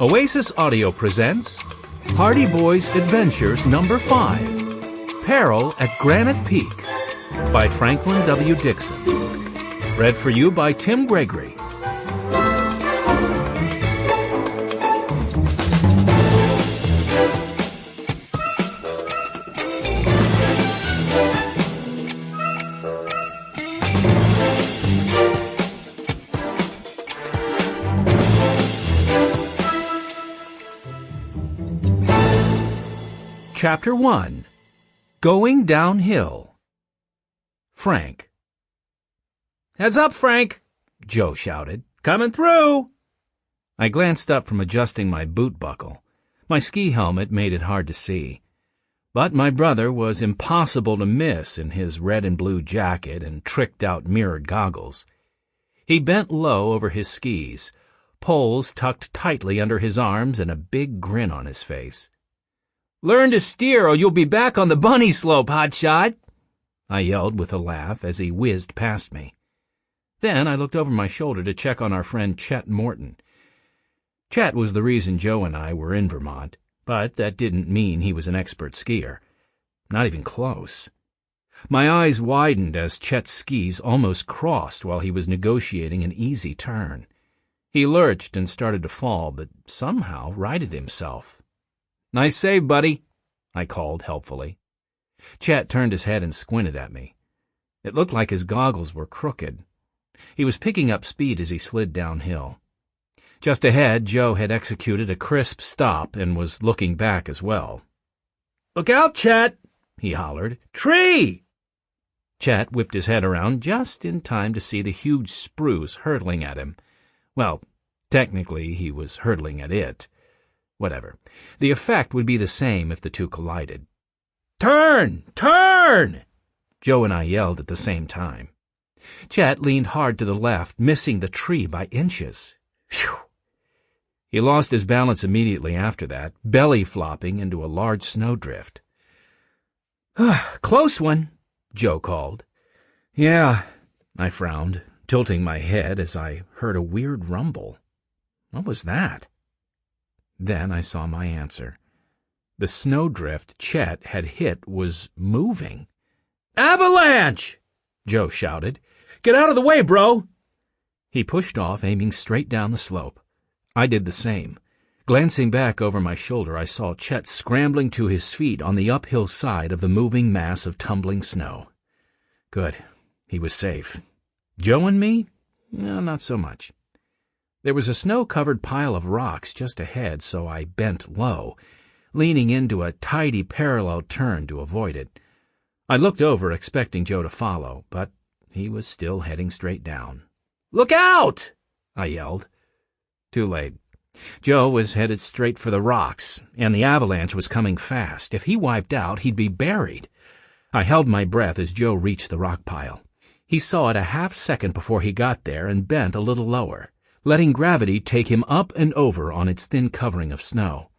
Oasis Audio presents Hardy Boys Adventures Number 5, Peril at Granite Peak by Franklin W. Dixon. Read for you by Tim Gregory. Chapter 1. Going Downhill. Frank. "Heads up, Frank!" Joe shouted. "Coming through!" I glanced up from adjusting my boot buckle. My ski helmet made it hard to see. But my brother was impossible to miss in his red and blue jacket and tricked-out mirrored goggles. He bent low over his skis, poles tucked tightly under his arms and a big grin on his face. "Learn to steer or you'll be back on the bunny slope, hotshot!" I yelled with a laugh as he whizzed past me. Then I looked over my shoulder to check on our friend Chet Morton. Chet was the reason Joe and I were in Vermont, but that didn't mean he was an expert skier. Not even close. My eyes widened as Chet's skis almost crossed while he was negotiating an easy turn. He lurched and started to fall, but somehow righted himself. "Nice save, buddy," I called helpfully. Chet turned his head and squinted at me. It looked like his goggles were crooked. He was picking up speed as he slid downhill. Just ahead, Joe had executed a crisp stop and was looking back as well. "Look out, Chet!" he hollered. "Tree!" Chet whipped his head around just in time to see the huge spruce hurtling at him. Well, technically he was hurtling at it. Whatever. The effect would be the same if the two collided. "Turn! Turn!" Joe and I yelled at the same time. Chet leaned hard to the left, missing the tree by inches. Phew! He lost his balance immediately after that, belly flopping into a large snowdrift. "Close one," Joe called. "Yeah," I frowned, tilting my head as I heard a weird rumble. What was that? Then I saw my answer. The snowdrift Chet had hit was moving. "Avalanche!" Joe shouted. "Get out of the way, bro!" He pushed off, aiming straight down the slope. I did the same. Glancing back over my shoulder, I saw Chet scrambling to his feet on the uphill side of the moving mass of tumbling snow. Good. He was safe. Joe and me? No, not so much. There was a snow-covered pile of rocks just ahead, so I bent low, leaning into a tidy parallel turn to avoid it. I looked over, expecting Joe to follow, but he was still heading straight down. "Look out!" I yelled. Too late. Joe was headed straight for the rocks, and the avalanche was coming fast. If he wiped out, he'd be buried. I held my breath as Joe reached the rock pile. He saw it a half-second before he got there and bent a little lower, letting gravity take him up and over on its thin covering of snow.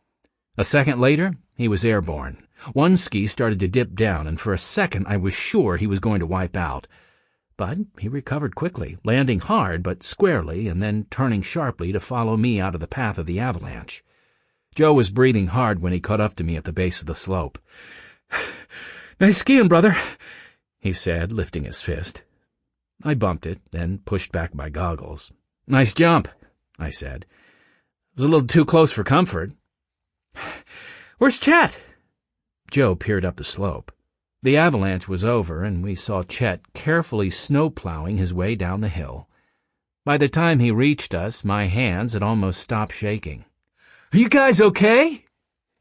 A second later, he was airborne. One ski started to dip down, and for a second I was sure he was going to wipe out. But he recovered quickly, landing hard but squarely and then turning sharply to follow me out of the path of the avalanche. Joe was breathing hard when he caught up to me at the base of the slope. "Nice skiing, brother," he said, lifting his fist. I bumped it, then pushed back my goggles. "Nice jump," I said. "It was a little too close for comfort." "Where's Chet?" Joe peered up the slope. The avalanche was over, and we saw Chet carefully snow-plowing his way down the hill. By the time he reached us, my hands had almost stopped shaking. "Are you guys okay?"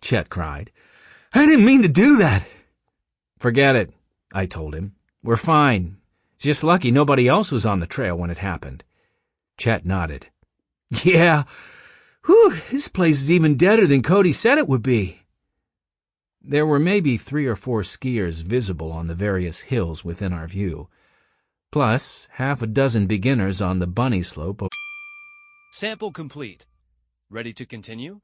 Chet cried. "I didn't mean to do that." "Forget it," I told him. "We're fine. It's just lucky nobody else was on the trail when it happened." Chet nodded. "Yeah. Whew, this place is even deader than Cody said it would be." There were maybe 3 or 4 skiers visible on the various hills within our view, plus half a dozen beginners on the bunny slope. Sample complete. Ready to continue?